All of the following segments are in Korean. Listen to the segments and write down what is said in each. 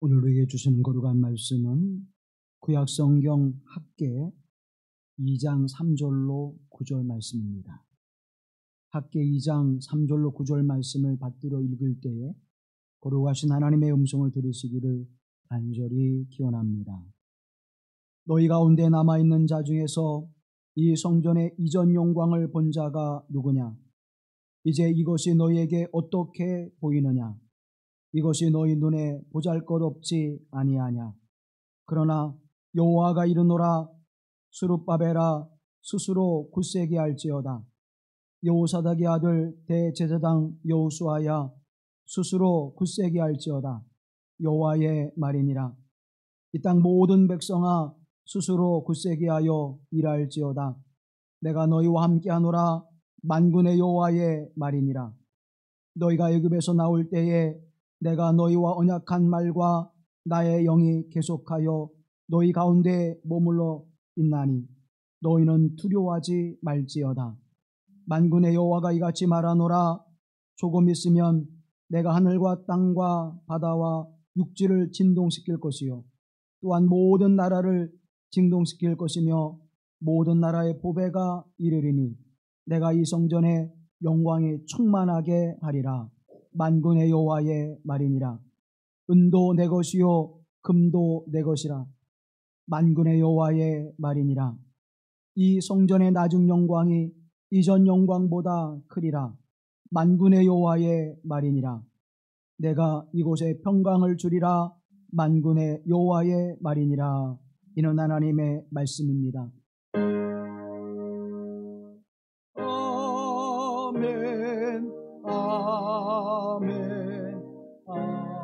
오늘 우리에게 주시는 거룩한 말씀은 구약성경 학개 2장 3절로 9절 말씀입니다. 학개 2장 3절로 9절 말씀을 받들어 읽을 때에 거룩하신 하나님의 음성을 들으시기를 간절히 기원합니다. 너희 가운데 남아있는 자 중에서 이 성전의 이전 영광을 본 자가 누구냐? 이제 이것이 너희에게 어떻게 보이느냐? 이것이 너희 눈에 보잘것없지 아니하냐? 그러나 여호와가 이르노라. 스룹바벨아, 스스로 굳세게 할지어다. 여호사닥의 아들 대제사장 여호수아야, 스스로 굳세게 할지어다. 여호와의 말이니라. 이 땅 모든 백성아, 스스로 굳세게 하여 일할지어다. 내가 너희와 함께하노라. 만군의 여호와의 말이니라. 너희가 애굽에서 나올 때에 내가 너희와 언약한 말과 나의 영이 계속하여 너희 가운데 머물러 있나니 너희는 두려워하지 말지어다. 만군의 여호와가 이같이 말하노라. 조금 있으면 내가 하늘과 땅과 바다와 육지를 진동시킬 것이요 또한 모든 나라를 진동시킬 것이며 모든 나라의 보배가 이르리니 내가 이 성전에 영광이 충만하게 하리라. 만군의 여호와의 말이니라. 은도 내 것이요 금도 내 것이라. 만군의 여호와의 말이니라. 이 성전의 나중 영광이 이전 영광보다 크리라. 만군의 여호와의 말이니라. 내가 이곳에 평강을 주리라. 만군의 여호와의 말이니라. 이는 하나님의 말씀입니다. 아멘, 아멘, 아멘.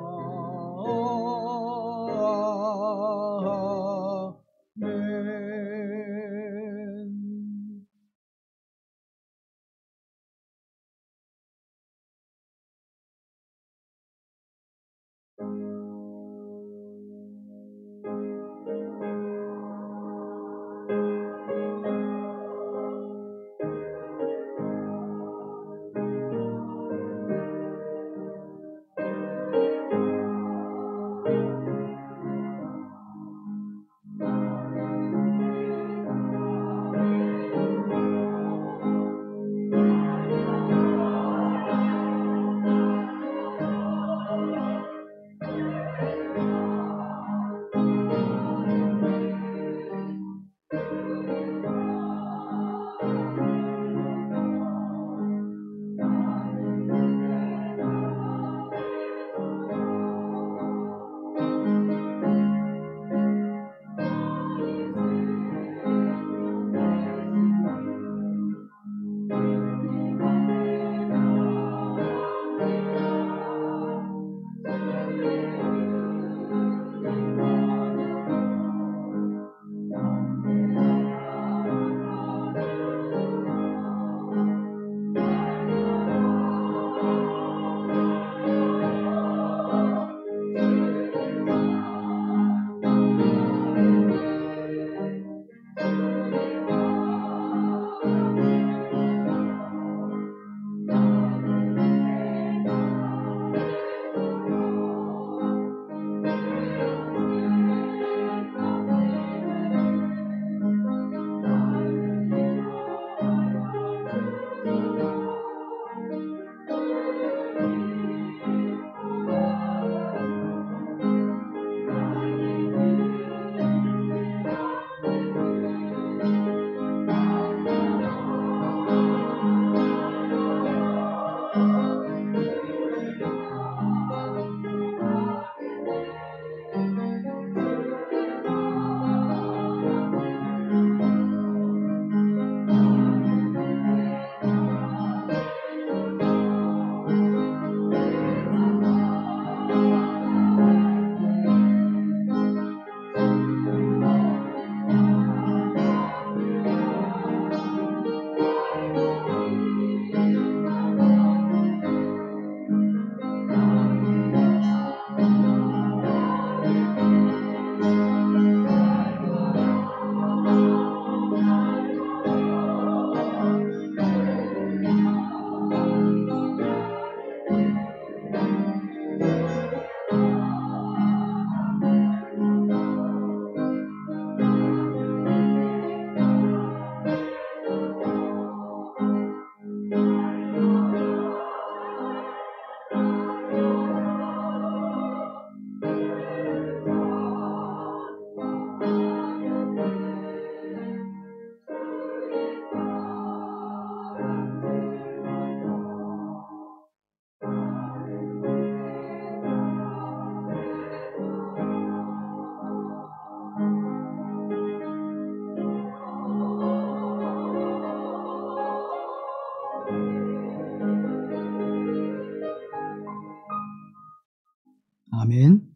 아멘.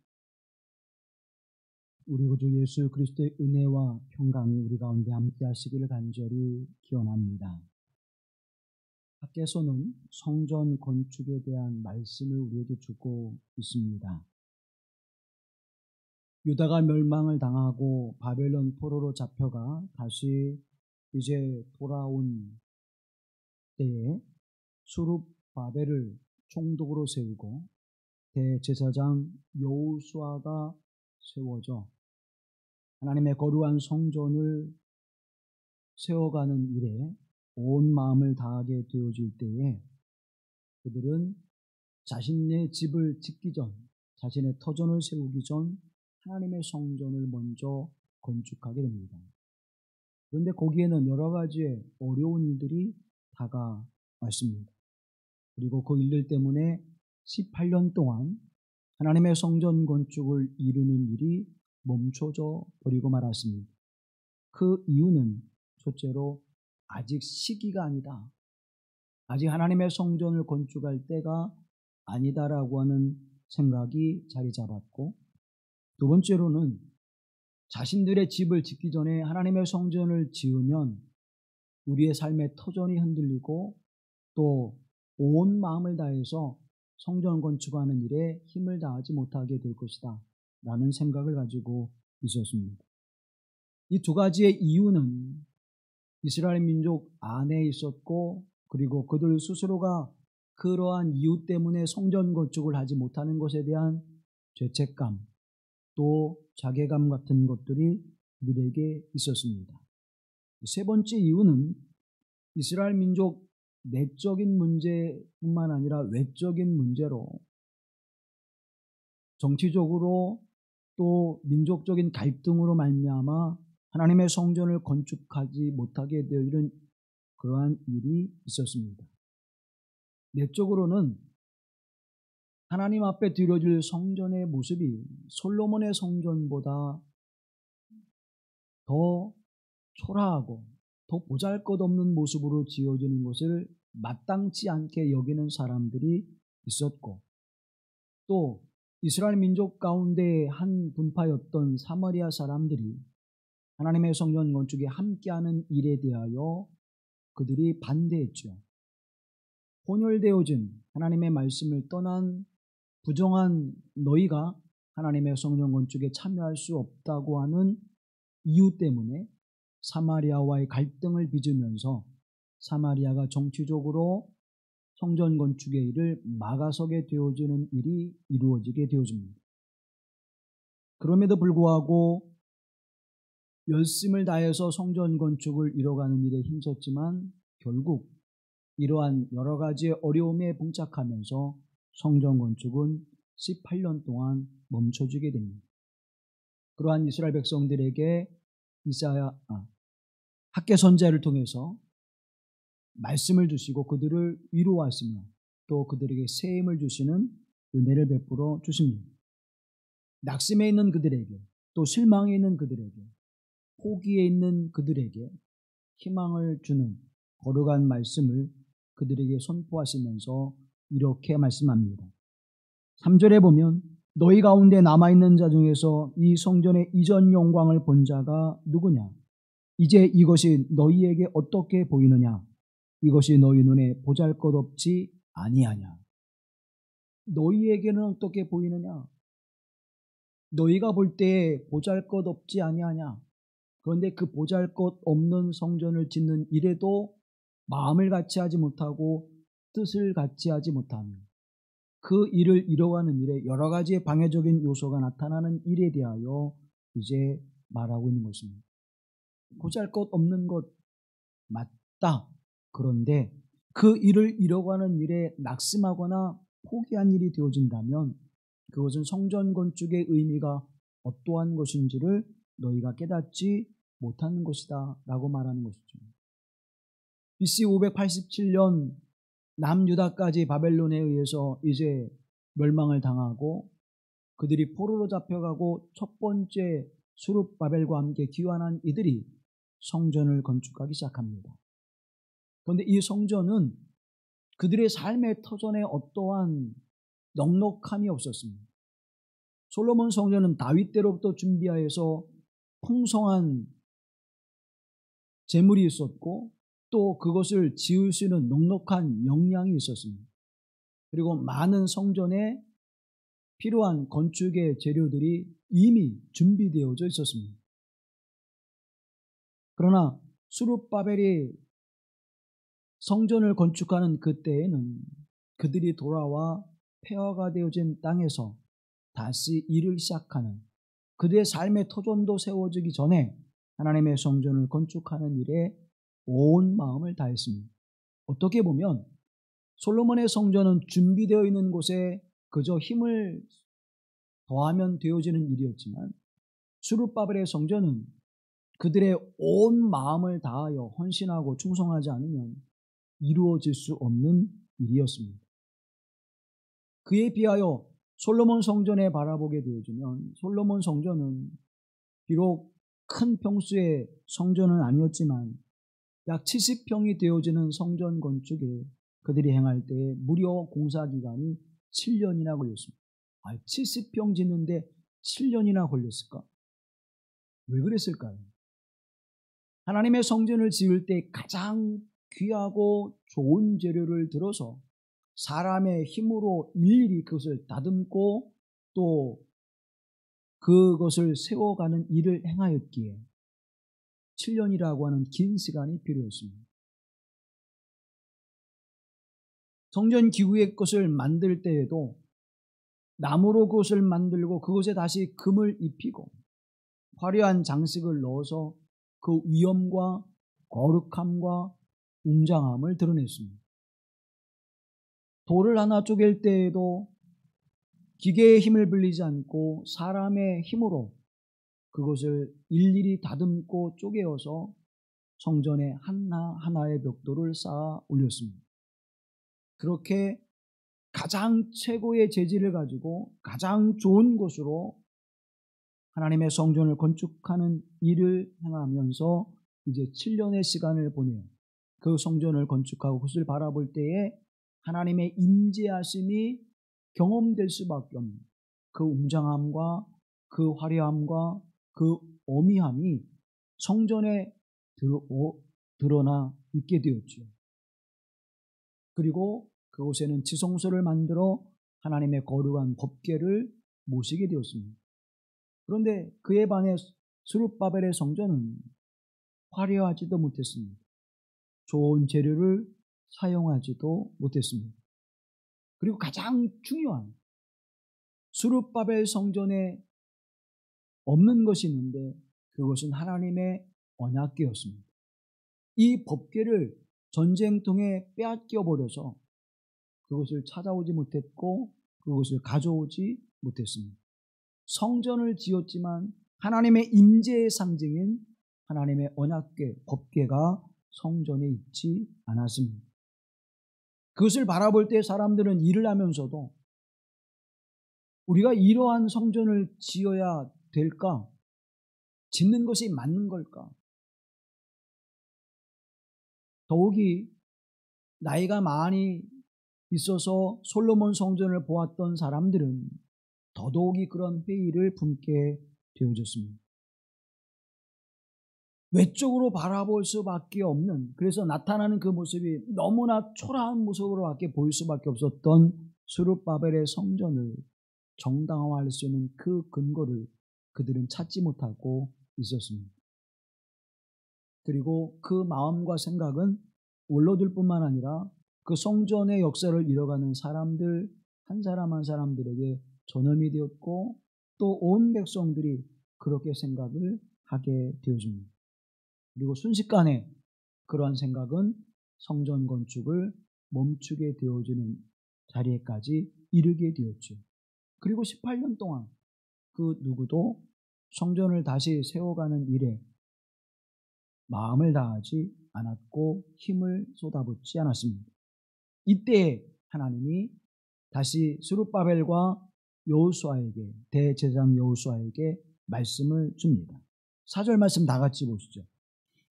우리 구주 예수 그리스도의 은혜와 평강이 우리 가운데 함께 하시기를 간절히 기원합니다. 밖에서는 성전 건축에 대한 말씀을 우리에게 주고 있습니다. 유다가 멸망을 당하고 바벨론 포로로 잡혀가 다시 이제 돌아온 때에 수룹바벨을 총독으로 세우고 대제사장 여호수아가 세워져 하나님의 거룩한 성전을 세워가는 일에 온 마음을 다하게 되어질 때에 그들은 자신의 집을 짓기 전, 자신의 터전을 세우기 전 하나님의 성전을 먼저 건축하게 됩니다. 그런데 거기에는 여러 가지의 어려운 일들이 다가왔습니다. 그리고 그 일들 때문에 18년 동안 하나님의 성전 건축을 이루는 일이 멈춰져 버리고 말았습니다. 그 이유는 첫째로 아직 시기가 아니다. 아직 하나님의 성전을 건축할 때가 아니다라고 하는 생각이 자리 잡았고, 두 번째로는 자신들의 집을 짓기 전에 하나님의 성전을 지으면 우리의 삶의 터전이 흔들리고 또 온 마음을 다해서 성전 건축하는 일에 힘을 다하지 못하게 될 것이다 라는 생각을 가지고 있었습니다. 이 두 가지의 이유는 이스라엘 민족 안에 있었고, 그리고 그들 스스로가 그러한 이유 때문에 성전 건축을 하지 못하는 것에 대한 죄책감, 또 자괴감 같은 것들이 그들에게 있었습니다. 세 번째 이유는 이스라엘 민족 내적인 문제뿐만 아니라 외적인 문제로 정치적으로 또 민족적인 갈등으로 말미암아 하나님의 성전을 건축하지 못하게 되어 이런 그러한 일이 있었습니다. 내적으로는 하나님 앞에 드려질 성전의 모습이 솔로몬의 성전보다 더 초라하고 더 보잘것없는 모습으로 지어지는 것을 마땅치 않게 여기는 사람들이 있었고, 또 이스라엘 민족 가운데 한 분파였던 사마리아 사람들이 하나님의 성전 건축에 함께하는 일에 대하여 그들이 반대했죠. 혼혈되어진 하나님의 말씀을 떠난 부정한 너희가 하나님의 성전 건축에 참여할 수 없다고 하는 이유 때문에 사마리아와의 갈등을 빚으면서 사마리아가 정치적으로 성전 건축의 일을 막아서게 되어지는 일이 이루어지게 되어집니다. 그럼에도 불구하고 열심을 다해서 성전 건축을 이뤄가는 일에 힘썼지만 결국 이러한 여러 가지의 어려움에 봉착하면서 성전 건축은 18년 동안 멈춰지게 됩니다. 그러한 이스라엘 백성들에게 학개 선지자를 통해서 말씀을 주시고 그들을 위로하시며 또 그들에게 새 힘을 주시는 은혜를 베풀어 주십니다. 낙심해 있는 그들에게, 또 실망해 있는 그들에게, 포기해 있는 그들에게 희망을 주는 거룩한 말씀을 그들에게 선포하시면서 이렇게 말씀합니다. 3절에 보면 너희 가운데 남아있는 자 중에서 이 성전의 이전 영광을 본 자가 누구냐? 이제 이것이 너희에게 어떻게 보이느냐? 이것이 너희 눈에 보잘것없지 아니하냐? 너희에게는 어떻게 보이느냐? 너희가 볼 때에 보잘것없지 아니하냐? 그런데 그 보잘것없는 성전을 짓는 일에도 마음을 같이 하지 못하고 뜻을 같이 하지 못하며 그 일을 이뤄가는 일에 여러 가지의 방해적인 요소가 나타나는 일에 대하여 이제 말하고 있는 것입니다. 보잘것없는 것 맞다. 그런데 그 일을 이뤄가는 일에 낙심하거나 포기한 일이 되어진다면 그것은 성전 건축의 의미가 어떠한 것인지를 너희가 깨닫지 못하는 것이다 라고 말하는 것이죠. BC 587년 남유다까지 바벨론에 의해서 이제 멸망을 당하고 그들이 포로로 잡혀가고 첫 번째 수룹바벨과 함께 귀환한 이들이 성전을 건축하기 시작합니다. 그런데 이 성전은 그들의 삶의 터전에 어떠한 넉넉함이 없었습니다. 솔로몬 성전은 다윗 때로부터 준비하여서 풍성한 재물이 있었고 또 그것을 지을 수 있는 넉넉한 역량이 있었습니다. 그리고 많은 성전에 필요한 건축의 재료들이 이미 준비되어져 있었습니다. 그러나 스룹바벨이 성전을 건축하는 그때에는 그들이 돌아와 폐허가 되어진 땅에서 다시 일을 시작하는 그들의 삶의 터전도 세워지기 전에 하나님의 성전을 건축하는 일에 온 마음을 다했습니다. 어떻게 보면 솔로몬의 성전은 준비되어 있는 곳에 그저 힘을 더하면 되어지는 일이었지만 스룹바벨의 성전은 그들의 온 마음을 다하여 헌신하고 충성하지 않으면 이루어질 수 없는 일이었습니다. 그에 비하여 솔로몬 성전에 바라보게 되어지면 솔로몬 성전은 비록 큰 평수의 성전은 아니었지만 약 70평이 되어지는 성전 건축에 그들이 행할 때에 무려 공사기간이 7년이나 걸렸습니다. 70평 짓는데 7년이나 걸렸을까? 왜 그랬을까요? 하나님의 성전을 지을 때 가장 귀하고 좋은 재료를 들어서 사람의 힘으로 일일이 그것을 다듬고 또 그것을 세워가는 일을 행하였기에 7년이라고 하는 긴 시간이 필요했습니다. 성전 기구의 것을 만들 때에도 나무로 그것을 만들고 그것에 다시 금을 입히고 화려한 장식을 넣어서 그 위엄과 거룩함과 웅장함을 드러냈습니다. 돌을 하나 쪼갤 때에도 기계의 힘을 빌리지 않고 사람의 힘으로 그것을 일일이 다듬고 쪼개어서 성전에 하나하나의 벽돌을 쌓아 올렸습니다. 그렇게 가장 최고의 재질을 가지고 가장 좋은 곳으로 하나님의 성전을 건축하는 일을 행하면서 이제 7년의 시간을 보내요. 그 성전을 건축하고 그것을 바라볼 때에 하나님의 임재하심이 경험될 수밖에 없는 그 웅장함과 그 화려함과 그 어미함이 성전에 드러나 있게 되었죠. 그리고 그곳에는 지성소를 만들어 하나님의 거룩한 법궤를 모시게 되었습니다. 그런데 그에 반해 스룹바벨의 성전은 화려하지도 못했습니다. 좋은 재료를 사용하지도 못했습니다. 그리고 가장 중요한 스룹바벨 성전에 없는 것이 있는데 그것은 하나님의 언약궤였습니다. 이 법궤를 전쟁통에 빼앗겨 버려서 그것을 찾아오지 못했고 그것을 가져오지 못했습니다. 성전을 지었지만 하나님의 임재의 상징인 하나님의 언약궤, 법궤가 성전에 있지 않았습니다. 그것을 바라볼 때 사람들은 일을 하면서도 우리가 이러한 성전을 지어야 될까? 짓는 것이 맞는 걸까? 더욱이 나이가 많이 있어서 솔로몬 성전을 보았던 사람들은 더더욱이 그런 회의를 품게 되어졌습니다. 외적으로 바라볼 수밖에 없는, 그래서 나타나는 그 모습이 너무나 초라한 모습으로밖에 보일 수밖에 없었던 스룹바벨의 성전을 정당화할 수 있는 그 근거를 그들은 찾지 못하고 있었습니다. 그리고 그 마음과 생각은 원로들 뿐만 아니라 그 성전의 역사를 이뤄가는 사람들 한 사람 한 사람들에게 전염이 되었고 또 온 백성들이 그렇게 생각을 하게 되어집니다. 그리고 순식간에 그러한 생각은 성전 건축을 멈추게 되어지는 자리에까지 이르게 되었죠. 그리고 18년 동안 그 누구도 성전을 다시 세워가는 일에 마음을 다하지 않았고 힘을 쏟아붓지 않았습니다. 이때 하나님이 다시 스룹바벨과 여호수아에게, 대제사장 여호수아에게 말씀을 줍니다. 4절 말씀 다 같이 보시죠.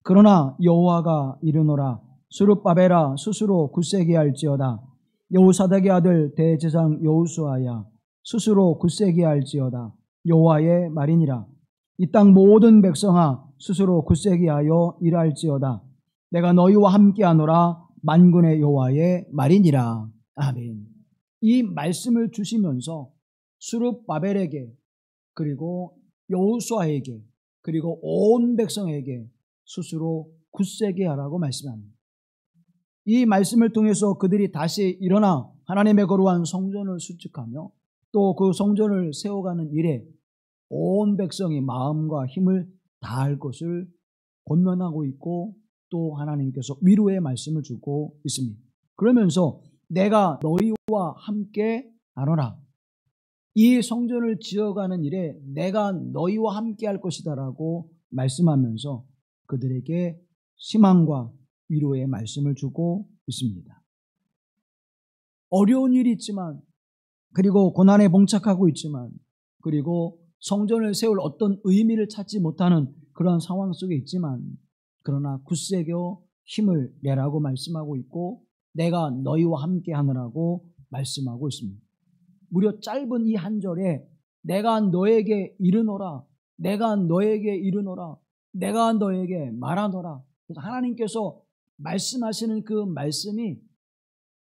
그러나 여호와가 이르노라, 스룹바벨아 스스로 굳세게 할지어다. 여호사닥의 아들 대제사장 여호수아야, 스스로 굳세게 할지어다. 여호와의 말이니라. 이 땅 모든 백성아 스스로 굳세게 하여 일할지어다. 내가 너희와 함께하노라. 만군의 여호와의 말이니라. 아멘. 이 말씀을 주시면서 스룹바벨에게 그리고 여호수아에게 그리고 온 백성에게 스스로 굳세게 하라고 말씀합니다. 이 말씀을 통해서 그들이 다시 일어나 하나님의 거룩한 성전을 수축하며 또 그 성전을 세워가는 일에 온 백성이 마음과 힘을 다할 것을 권면하고 있고 또 하나님께서 위로의 말씀을 주고 있습니다. 그러면서 내가 너희와 함께 하노라. 이 성전을 지어가는 일에 내가 너희와 함께 할 것이다 라고 말씀하면서 그들에게 희망과 위로의 말씀을 주고 있습니다. 어려운 일이 있지만 그리고 고난에 봉착하고 있지만 그리고 성전을 세울 어떤 의미를 찾지 못하는 그런 상황 속에 있지만 그러나 굳세겨 힘을 내라고 말씀하고 있고 내가 너희와 함께 하느라고 말씀하고 있습니다. 무려 짧은 이 한 절에 내가 너에게 이르노라, 내가 너에게 이르노라, 내가 너에게 말하노라. 그래서 하나님께서 말씀하시는 그 말씀이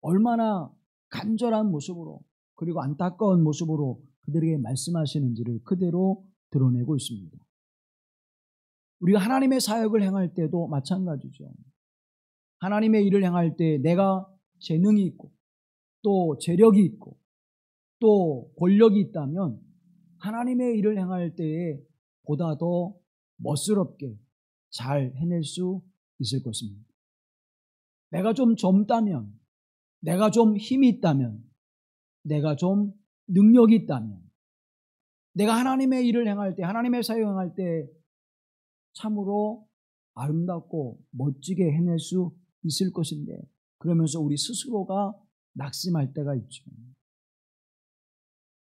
얼마나 간절한 모습으로 그리고 안타까운 모습으로 그들에게 말씀하시는지를 그대로 드러내고 있습니다. 우리가 하나님의 사역을 행할 때도 마찬가지죠. 하나님의 일을 행할 때 내가 재능이 있고 또 재력이 있고 또 권력이 있다면 하나님의 일을 행할 때에 보다 더 멋스럽게 잘 해낼 수 있을 것입니다. 내가 좀 젊다면, 내가 좀 힘이 있다면, 내가 좀 능력이 있다면, 내가 하나님의 일을 행할 때, 하나님의 사역을 행할 때 참으로 아름답고 멋지게 해낼 수 있을 것인데 그러면서 우리 스스로가 낙심할 때가 있죠.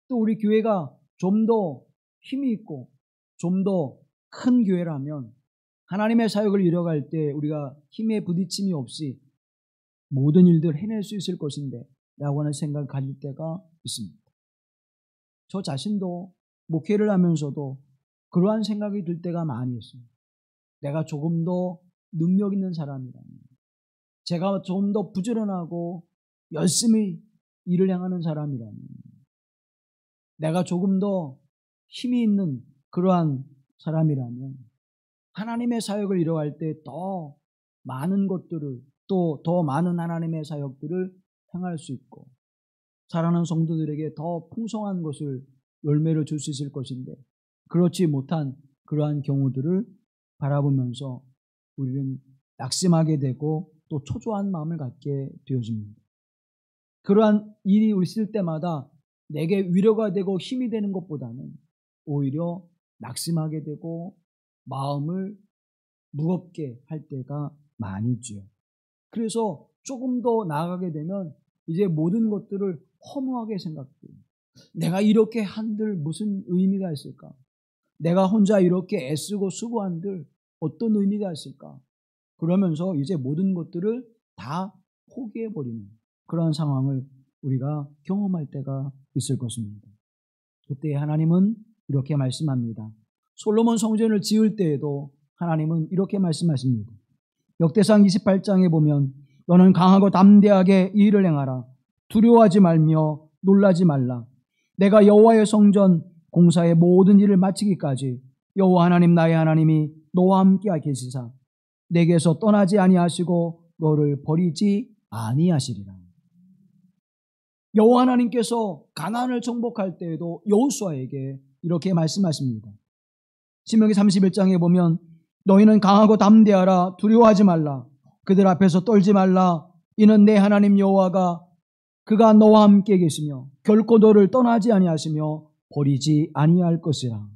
또 우리 교회가 좀 더 힘이 있고 좀 더 큰 교회라면 하나님의 사역을 이뤄갈 때 우리가 힘에 부딪힘이 없이 모든 일들을 해낼 수 있을 것인데 라고 하는 생각을 가질 때가 있습니다. 저 자신도 목회를 하면서도 그러한 생각이 들 때가 많이 있어요. 내가 조금 더 능력 있는 사람이라면, 제가 좀 더 부지런하고 열심히 일을 행하는 사람이라면, 내가 조금 더 힘이 있는 그러한 사람이라면 하나님의 사역을 이뤄갈 때 더 많은 것들을 또 더 많은 하나님의 사역들을 행할 수 있고 사랑하는 성도들에게 더 풍성한 것을 열매를 줄 수 있을 것인데 그렇지 못한 그러한 경우들을 바라보면서 우리는 낙심하게 되고 또 초조한 마음을 갖게 되어집니다. 그러한 일이 있을 때마다 내게 위로가 되고 힘이 되는 것보다는 오히려 낙심하게 되고 마음을 무겁게 할 때가 많이 있지요. 그래서 조금 더 나아가게 되면 이제 모든 것들을 허무하게 생각해요. 내가 이렇게 한들 무슨 의미가 있을까? 내가 혼자 이렇게 애쓰고 수고한들 어떤 의미가 있을까? 그러면서 이제 모든 것들을 다 포기해버리는 그런 상황을 우리가 경험할 때가 있을 것입니다. 그때 하나님은 이렇게 말씀합니다. 솔로몬 성전을 지을 때에도 하나님은 이렇게 말씀하십니다. 역대상 28장에 보면 너는 강하고 담대하게 이 일을 행하라. 두려워하지 말며 놀라지 말라. 내가 여호와의 성전 공사의 모든 일을 마치기까지 여호와 하나님 나의 하나님이 너와 함께 계시사 내게서 떠나지 아니하시고 너를 버리지 아니하시리라. 여호와 하나님께서 가나안을 정복할 때에도 여호수아에게 이렇게 말씀하십니다. 신명기 31장에 보면 너희는 강하고 담대하라. 두려워하지 말라. 그들 앞에서 떨지 말라. 이는 내 하나님 여호와가 그가 너와 함께 계시며 결코 너를 떠나지 아니하시며 버리지 아니할 것이라.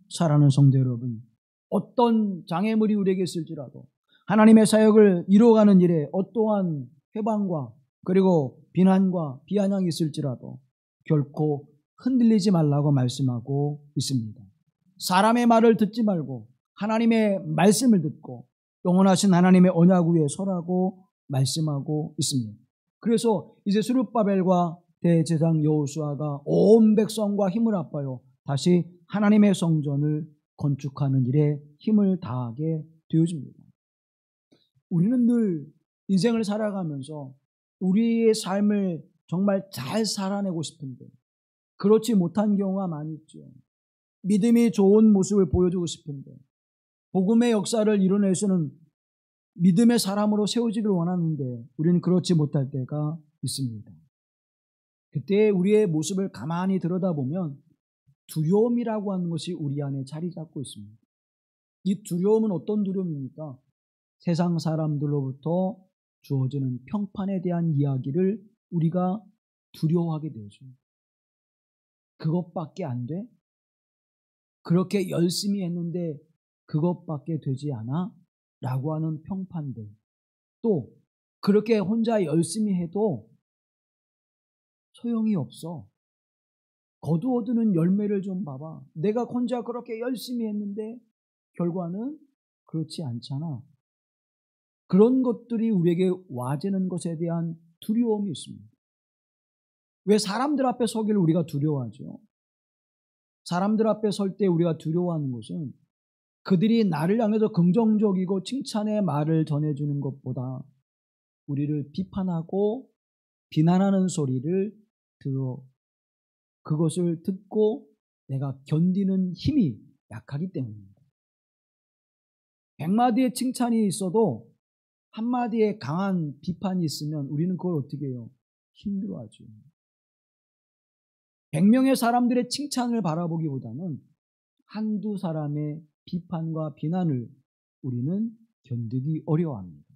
사랑하는 성도 여러분, 어떤 장애물이 우리에게 있을지라도 하나님의 사역을 이루어가는 일에 어떠한 회방과 그리고 비난과 비아냥이 있을지라도 결코 흔들리지 말라고 말씀하고 있습니다. 사람의 말을 듣지 말고 하나님의 말씀을 듣고 영원하신 하나님의 언약 위에 서라고 말씀하고 있습니다. 그래서 이제 스룹바벨과 대제사장 여호수아가 온 백성과 힘을 합하여 다시 하나님의 성전을 건축하는 일에 힘을 다하게 되어집니다. 우리는 늘 인생을 살아가면서 우리의 삶을 정말 잘 살아내고 싶은데 그렇지 못한 경우가 많이 있죠. 믿음이 좋은 모습을 보여주고 싶은데 복음의 역사를 이뤄낼 수는 믿음의 사람으로 세워지길 원하는데 우리는 그렇지 못할 때가 있습니다. 그때 우리의 모습을 가만히 들여다보면 두려움이라고 하는 것이 우리 안에 자리 잡고 있습니다. 이 두려움은 어떤 두려움입니까? 세상 사람들로부터 주어지는 평판에 대한 이야기를 우리가 두려워하게 되죠. 그것밖에 안 돼? 그렇게 열심히 했는데 그것밖에 되지 않아? 라고 하는 평판들. 또 그렇게 혼자 열심히 해도 소용이 없어. 거두어두는 열매를 좀 봐봐. 내가 혼자 그렇게 열심히 했는데 결과는 그렇지 않잖아. 그런 것들이 우리에게 와지는 것에 대한 두려움이 있습니다. 왜 사람들 앞에 서기를 우리가 두려워하죠? 사람들 앞에 설 때 우리가 두려워하는 것은 그들이 나를 향해서 긍정적이고 칭찬의 말을 전해주는 것보다 우리를 비판하고 비난하는 소리를 들어 그것을 듣고 내가 견디는 힘이 약하기 때문입니다. 100마디의 칭찬이 있어도 한마디의 강한 비판이 있으면 우리는 그걸 어떻게 해요? 힘들어하죠. 100명의 사람들의 칭찬을 바라보기보다는 한두 사람의 비판과 비난을 우리는 견디기 어려워합니다.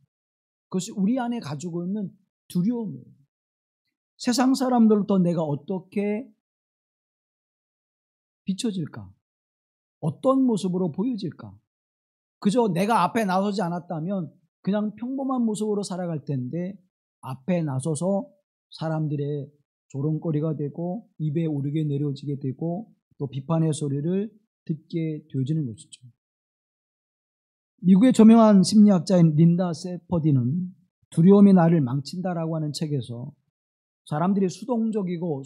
그것이 우리 안에 가지고 있는 두려움이에요. 세상 사람들로부터 내가 어떻게 비춰질까? 어떤 모습으로 보여질까? 그저 내가 앞에 나서지 않았다면 그냥 평범한 모습으로 살아갈 텐데 앞에 나서서 사람들의 조롱거리가 되고 입에 오르게 내려지게 되고 또 비판의 소리를 듣게 되어지는 것이죠. 미국의 저명한 심리학자인 린다 세퍼디는 두려움이 나를 망친다라고 하는 책에서 사람들이 수동적이고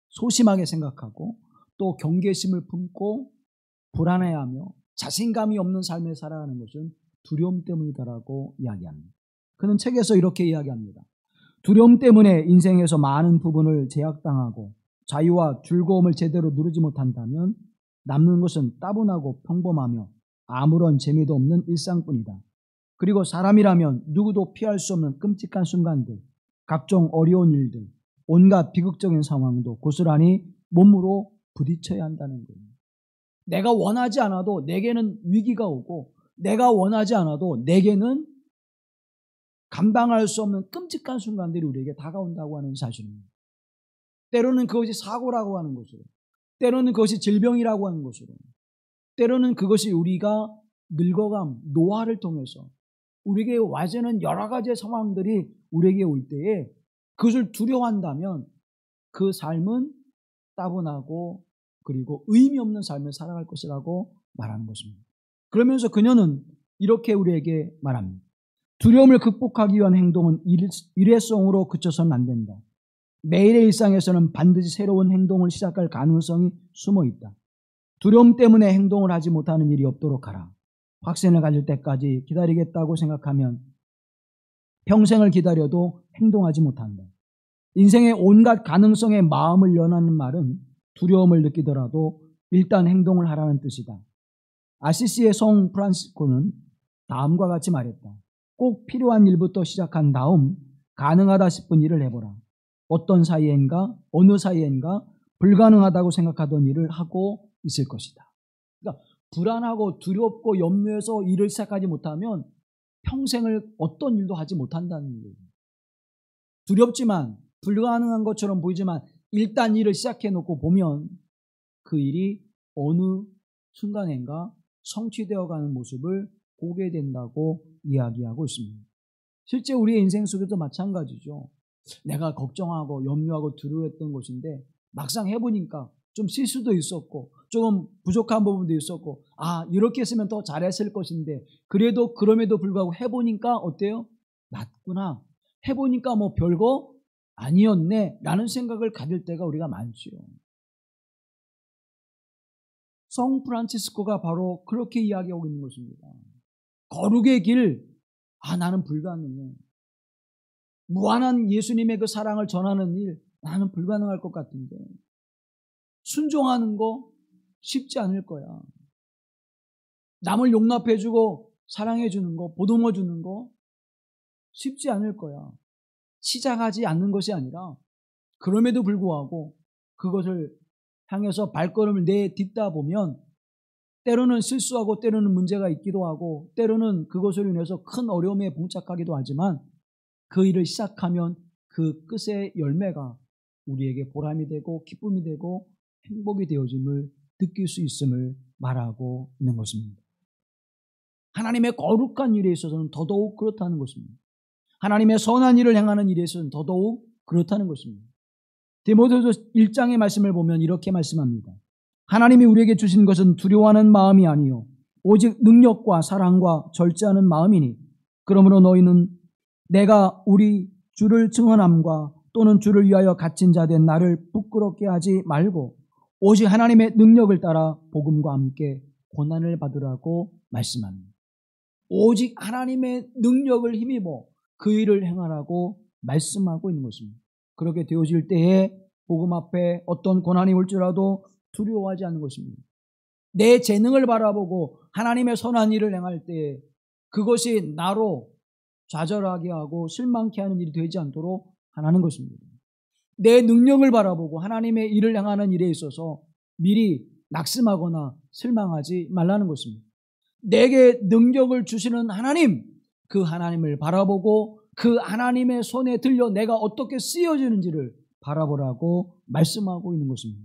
소심하게 생각하고 또 경계심을 품고 불안해하며 자신감이 없는 삶을 살아가는 것은 두려움 때문이다라고 이야기합니다. 그는 책에서 이렇게 이야기합니다. 두려움 때문에 인생에서 많은 부분을 제약당하고 자유와 즐거움을 제대로 누리지 못한다면 남는 것은 따분하고 평범하며 아무런 재미도 없는 일상뿐이다. 그리고 사람이라면 누구도 피할 수 없는 끔찍한 순간들, 각종 어려운 일들, 온갖 비극적인 상황도 고스란히 몸으로 부딪혀야 한다는 거예요. 내가 원하지 않아도 내게는 위기가 오고 내가 원하지 않아도 내게는 감당할 수 없는 끔찍한 순간들이 우리에게 다가온다고 하는 사실입니다. 때로는 그것이 사고라고 하는 것으로, 때로는 그것이 질병이라고 하는 것으로, 때로는 그것이 우리가 늙어감, 노화를 통해서 우리에게 와지는 여러 가지의 상황들이 우리에게 올 때에 그것을 두려워한다면 그 삶은 따분하고 그리고 의미 없는 삶을 살아갈 것이라고 말하는 것입니다. 그러면서 그녀는 이렇게 우리에게 말합니다. 두려움을 극복하기 위한 행동은 일회성으로 그쳐서는 안 된다. 매일의 일상에서는 반드시 새로운 행동을 시작할 가능성이 숨어 있다. 두려움 때문에 행동을 하지 못하는 일이 없도록 하라. 확신을 가질 때까지 기다리겠다고 생각하면 평생을 기다려도 행동하지 못한다. 인생의 온갖 가능성에 마음을 여는 말은 두려움을 느끼더라도 일단 행동을 하라는 뜻이다. 아시시의 성 프란시스코는 다음과 같이 말했다. 꼭 필요한 일부터 시작한 다음 가능하다 싶은 일을 해보라. 어떤 사이엔가 어느 사이엔가 불가능하다고 생각하던 일을 하고 있을 것이다. 그러니까 불안하고 두렵고 염려해서 일을 시작하지 못하면 평생을 어떤 일도 하지 못한다는 거예요. 두렵지만 불가능한 것처럼 보이지만 일단 일을 시작해놓고 보면 그 일이 어느 순간인가 성취되어가는 모습을 보게 된다고 이야기하고 있습니다. 실제 우리의 인생 속에도 마찬가지죠. 내가 걱정하고 염려하고 두려워했던 것인데 막상 해보니까 좀 실수도 있었고 조금 부족한 부분도 있었고 이렇게 했으면 더 잘했을 것인데 그래도 그럼에도 불구하고 해보니까 어때요? 낫구나. 해보니까 뭐 별거 아니었네 라는 생각을 가질 때가 우리가 많지요. 성 프란치스코가 바로 그렇게 이야기하고 있는 것입니다. 거룩의 길, 나는 불가능해. 무한한 예수님의 그 사랑을 전하는 일, 나는 불가능할 것 같은데. 순종하는 거 쉽지 않을 거야. 남을 용납해주고 사랑해주는 거, 보듬어주는 거 쉽지 않을 거야. 시작하지 않는 것이 아니라 그럼에도 불구하고 그것을 향해서 발걸음을 내딛다 보면 때로는 실수하고 때로는 문제가 있기도 하고 때로는 그것으로 인해서 큰 어려움에 봉착하기도 하지만 그 일을 시작하면 그 끝의 열매가 우리에게 보람이 되고 기쁨이 되고 행복이 되어짐을 느낄 수 있음을 말하고 있는 것입니다. 하나님의 거룩한 일에 있어서는 더더욱 그렇다는 것입니다. 하나님의 선한 일을 행하는 일에 있어서는 더더욱 그렇다는 것입니다. 디모데후서 1장의 말씀을 보면 이렇게 말씀합니다. 하나님이 우리에게 주신 것은 두려워하는 마음이 아니요 오직 능력과 사랑과 절제하는 마음이니 그러므로 너희는 내가 우리 주를 증언함과 또는 주를 위하여 갇힌 자 된 나를 부끄럽게 하지 말고 오직 하나님의 능력을 따라 복음과 함께 고난을 받으라고 말씀합니다. 오직 하나님의 능력을 힘입어 그 일을 행하라고 말씀하고 있는 것입니다. 그렇게 되어질 때에 복음 앞에 어떤 고난이 올지라도 두려워하지 않는 것입니다. 내 재능을 바라보고 하나님의 선한 일을 행할 때에 그것이 나로 좌절하게 하고 실망케 하는 일이 되지 않도록 하라는 것입니다. 내 능력을 바라보고 하나님의 일을 행하는 일에 있어서 미리 낙심하거나 실망하지 말라는 것입니다. 내게 능력을 주시는 하나님, 그 하나님을 바라보고 그 하나님의 손에 들려 내가 어떻게 쓰여지는지를 바라보라고 말씀하고 있는 것입니다.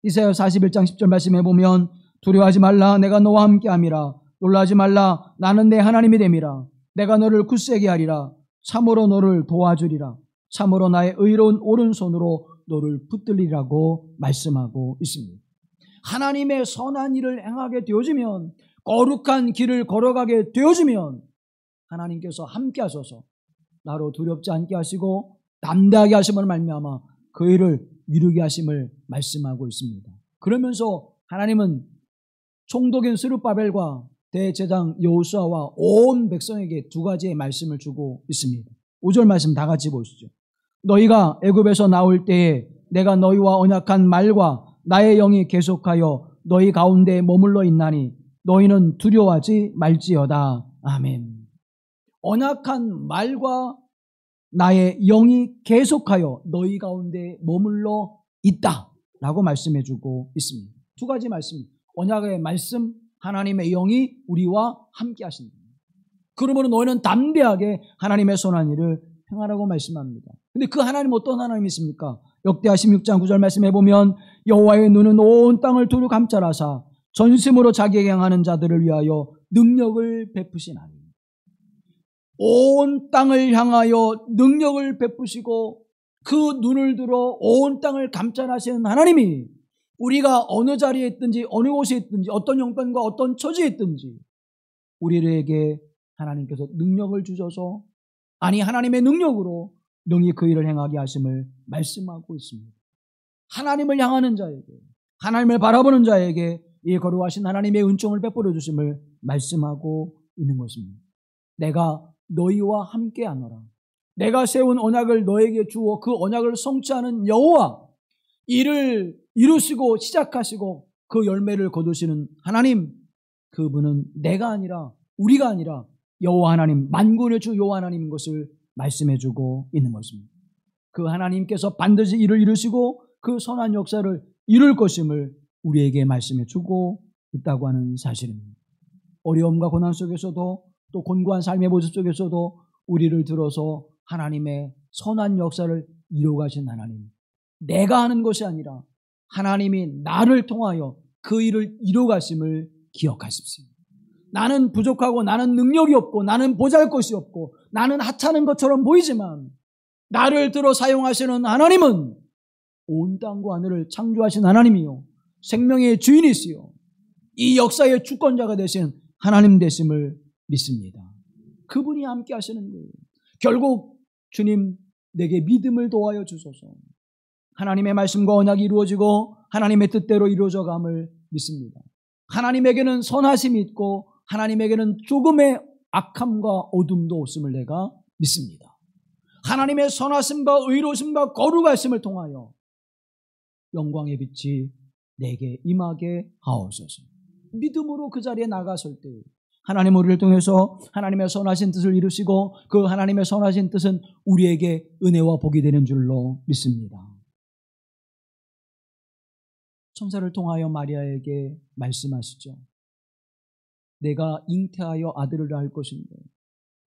이사야 41장 10절 말씀해 보면 두려워하지 말라 내가 너와 함께함이라 놀라지 말라 나는 내 하나님이 됨이라 내가 너를 굳세게 하리라 참으로 너를 도와주리라 참으로 나의 의로운 오른손으로 너를 붙들리라고 말씀하고 있습니다. 하나님의 선한 일을 행하게 되어지면 거룩한 길을 걸어가게 되어지면 하나님께서 함께 하셔서 나로 두렵지 않게 하시고 담대하게 하심을 말미암아 그 일을 이루게 하심을 말씀하고 있습니다. 그러면서 하나님은 총독인 스룹바벨과 대제장 여호수아와 온 백성에게 두 가지의 말씀을 주고 있습니다. 5절 말씀 다 같이 보시죠. 너희가 애굽에서 나올 때에 내가 너희와 언약한 말과 나의 영이 계속하여 너희 가운데 머물러 있나니 너희는 두려워하지 말지어다. 아멘. 언약한 말과 나의 영이 계속하여 너희 가운데 머물러 있다라고 말씀해주고 있습니다. 두 가지 말씀, 언약의 말씀, 하나님의 영이 우리와 함께 하신다. 그러므로 너희는 담대하게 하나님의 선한 일을 행하라고 말씀합니다. 근데 그 하나님 어떤 하나님이십니까? 역대하 16장 9절 말씀해 보면 여호와의 눈은 온 땅을 두루 감찰하사 전심으로 자기에게 행하는 자들을 위하여 능력을 베푸시나니. 온 땅을 향하여 능력을 베푸시고 그 눈을 들어 온 땅을 감찰하시는 하나님이 우리가 어느 자리에 있든지 어느 곳에 있든지 어떤 형편과 어떤 처지에 있든지 우리에게 하나님께서 능력을 주셔서 하나님의 능력으로 능히 그 일을 행하게 하심을 말씀하고 있습니다. 하나님을 향하는 자에게 하나님을 바라보는 자에게 이 거룩하신 하나님의 은총을 베풀어 주심을 말씀하고 있는 것입니다. 내가 너희와 함께 하노라. 내가 세운 언약을 너에게 주어 그 언약을 성취하는 여호와, 이를 이루시고 시작하시고 그 열매를 거두시는 하나님, 그분은 내가 아니라 우리가 아니라 여호와 하나님, 만군의 주 여호와 하나님인 것을 말씀해주고 있는 것입니다. 그 하나님께서 반드시 이를 이루시고 그 선한 역사를 이룰 것임을 우리에게 말씀해주고 있다고 하는 사실입니다. 어려움과 고난 속에서도 또 곤고한 삶의 모습 속에서도 우리를 들어서 하나님의 선한 역사를 이루어가신 하나님, 내가 하는 것이 아니라 하나님이 나를 통하여 그 일을 이루어가심을 기억하십시오. 나는 부족하고 나는 능력이 없고 나는 보잘것이 없고 나는 하찮은 것처럼 보이지만 나를 들어 사용하시는 하나님은 온 땅과 하늘을 창조하신 하나님이요 생명의 주인이시요 이 역사의 주권자가 되신 하나님 되심을 믿습니다. 그분이 함께 하시는 거예요. 결국 주님 내게 믿음을 도와여 주소서. 하나님의 말씀과 언약이 이루어지고 하나님의 뜻대로 이루어져감을 믿습니다. 하나님에게는 선하심이 있고 하나님에게는 조금의 악함과 어둠도 없음을 내가 믿습니다. 하나님의 선하심과 의로심과 거룩하심을 통하여 영광의 빛이 내게 임하게 하옵소서. 믿음으로 그 자리에 나가설 때 하나님 우리를 통해서 하나님의 선하신 뜻을 이루시고 그 하나님의 선하신 뜻은 우리에게 은혜와 복이 되는 줄로 믿습니다. 천사를 통하여 마리아에게 말씀하시죠. 내가 잉태하여 아들을 낳을 것인데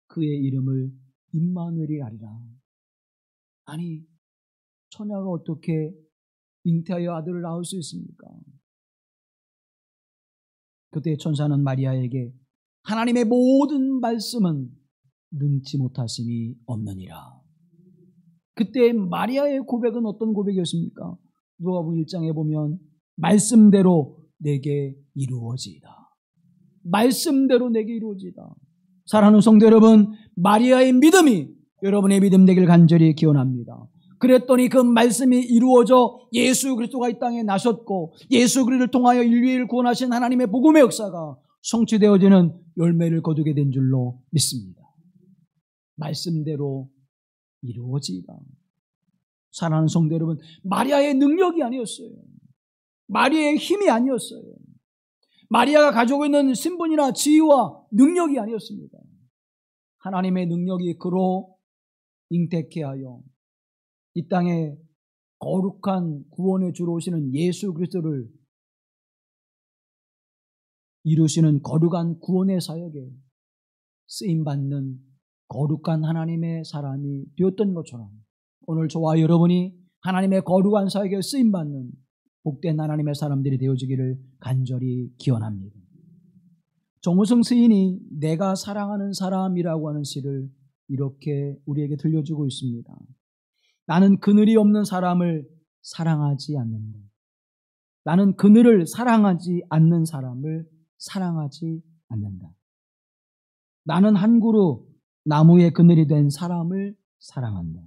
그의 이름을 임마누엘이 하리라. 아니, 처녀가 어떻게 잉태하여 아들을 낳을 수 있습니까? 그때 천사는 마리아에게 하나님의 모든 말씀은 능치 못하심이 없느니라. 그때 마리아의 고백은 어떤 고백이었습니까? 누가복음 1장에 보면 말씀대로 내게 이루어지이다. 말씀대로 내게 이루어지이다. 사랑하는 성도 여러분, 마리아의 믿음이 여러분의 믿음 되길 간절히 기원합니다. 그랬더니 그 말씀이 이루어져 예수 그리스도가 이 땅에 나셨고 예수 그리스도를 통하여 인류를 구원하신 하나님의 복음의 역사가 성취되어지는 열매를 거두게 된 줄로 믿습니다. 말씀대로 이루어지이다. 사랑하는 성도 여러분, 마리아의 능력이 아니었어요. 마리아의 힘이 아니었어요. 마리아가 가지고 있는 신분이나 지위와 능력이 아니었습니다. 하나님의 능력이 그로 잉태케 하여 이 땅에 거룩한 구원의 주로 오시는 예수 그리스도를 이루시는 거룩한 구원의 사역에 쓰임받는 거룩한 하나님의 사람이 되었던 것처럼 오늘 저와 여러분이 하나님의 거룩한 사역에 쓰임받는 복된 하나님의 사람들이 되어지기를 간절히 기원합니다. 정우성 시인이 내가 사랑하는 사람이라고 하는 시를 이렇게 우리에게 들려주고 있습니다. 나는 그늘이 없는 사람을 사랑하지 않는다. 나는 그늘을 사랑하지 않는 사람을 사랑하지 않는다. 나는 한 그루 나무의 그늘이 된 사람을 사랑한다.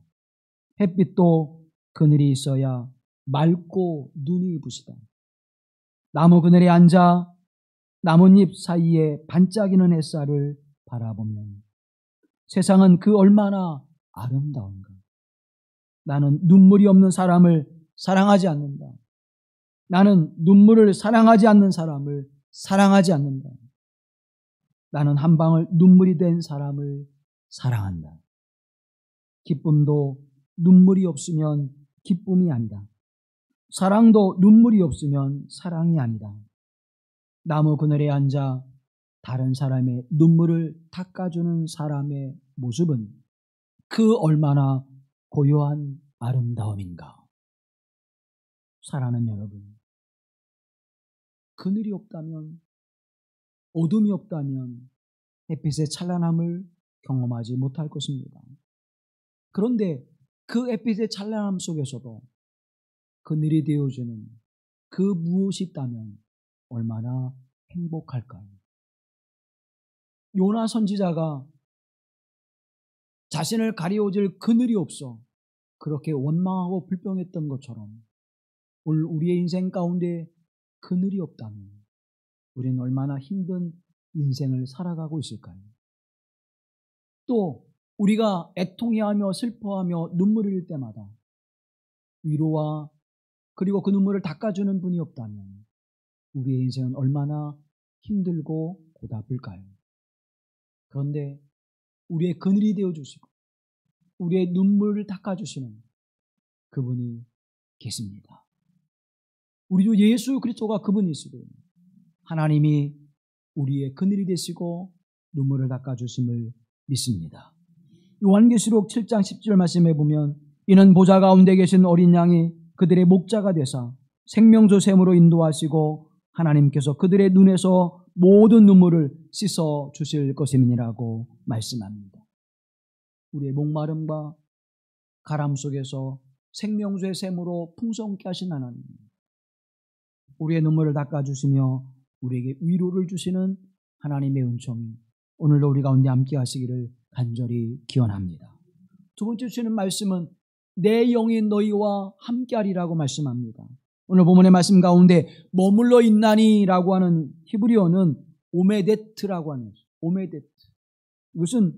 햇빛도 그늘이 있어야 맑고 눈이 부시다. 나무 그늘에 앉아 나뭇잎 사이에 반짝이는 햇살을 바라보면 세상은 그 얼마나 아름다운가. 나는 눈물이 없는 사람을 사랑하지 않는다. 나는 눈물을 사랑하지 않는 사람을 사랑하지 않는다. 나는 한 방울 눈물이 된 사람을 사랑한다. 기쁨도 눈물이 없으면 기쁨이 아니다. 사랑도 눈물이 없으면 사랑이 아니다. 나무 그늘에 앉아 다른 사람의 눈물을 닦아주는 사람의 모습은 그 얼마나 고요한 아름다움인가. 사랑하는 여러분, 그늘이 없다면, 어둠이 없다면 햇빛의 찬란함을 경험하지 못할 것입니다. 그런데 그 햇빛의 찬란함 속에서도 그늘이 되어주는 그 무엇이 있다면 얼마나 행복할까요? 요나 선지자가 자신을 가리워줄 그늘이 없어 그렇게 원망하고 불평했던 것처럼 오늘 우리의 인생 가운데 그늘이 없다면 우리는 얼마나 힘든 인생을 살아가고 있을까요? 또 우리가 애통해하며 슬퍼하며 눈물을 흘릴 때마다 위로와 그리고 그 눈물을 닦아주는 분이 없다면 우리의 인생은 얼마나 힘들고 고달플까요? 그런데 우리의 그늘이 되어주시고 우리의 눈물을 닦아주시는 그분이 계십니다. 우리 주 예수 그리스도가 그분이시고 하나님이 우리의 그늘이 되시고 눈물을 닦아주심을 믿습니다. 요한계시록 7장 10절 말씀에 보면 이는 보좌 가운데 계신 어린 양이 그들의 목자가 되사 생명수 샘으로 인도하시고 하나님께서 그들의 눈에서 모든 눈물을 씻어 주실 것임이라고 말씀합니다. 우리의 목마름과 가람 속에서 생명수의 샘으로 풍성케 하신 하나님, 우리의 눈물을 닦아주시며 우리에게 위로를 주시는 하나님의 은총이 오늘도 우리 가운데 함께 하시기를 간절히 기원합니다. 두 번째 주시는 말씀은 내 영이 너희와 함께하리라고 말씀합니다. 오늘 본문의 말씀 가운데 머물러 있나니라고 하는 히브리어는 오메데트라고 하는 것이죠. 오메데트. 이것은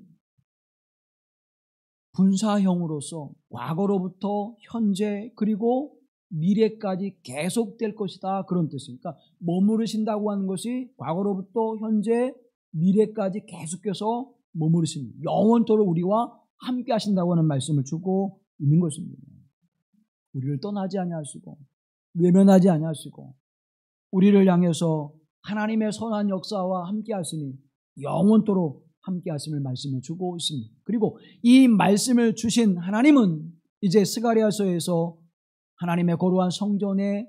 분사형으로서 과거로부터 현재 그리고 미래까지 계속될 것이다, 그런 뜻입니다. 머무르신다고 하는 것이 과거로부터 현재 미래까지 계속해서 머무르십니다. 영원토록 우리와 함께 하신다고 하는 말씀을 주고 있는 것입니다. 우리를 떠나지 아니하시고 외면하지 아니하시고 우리를 향해서 하나님의 선한 역사와 함께 하시니 영원토록 함께 하심을 말씀해 주고 있습니다. 그리고 이 말씀을 주신 하나님은 이제 스가랴서에서 하나님의 거룩한 성전의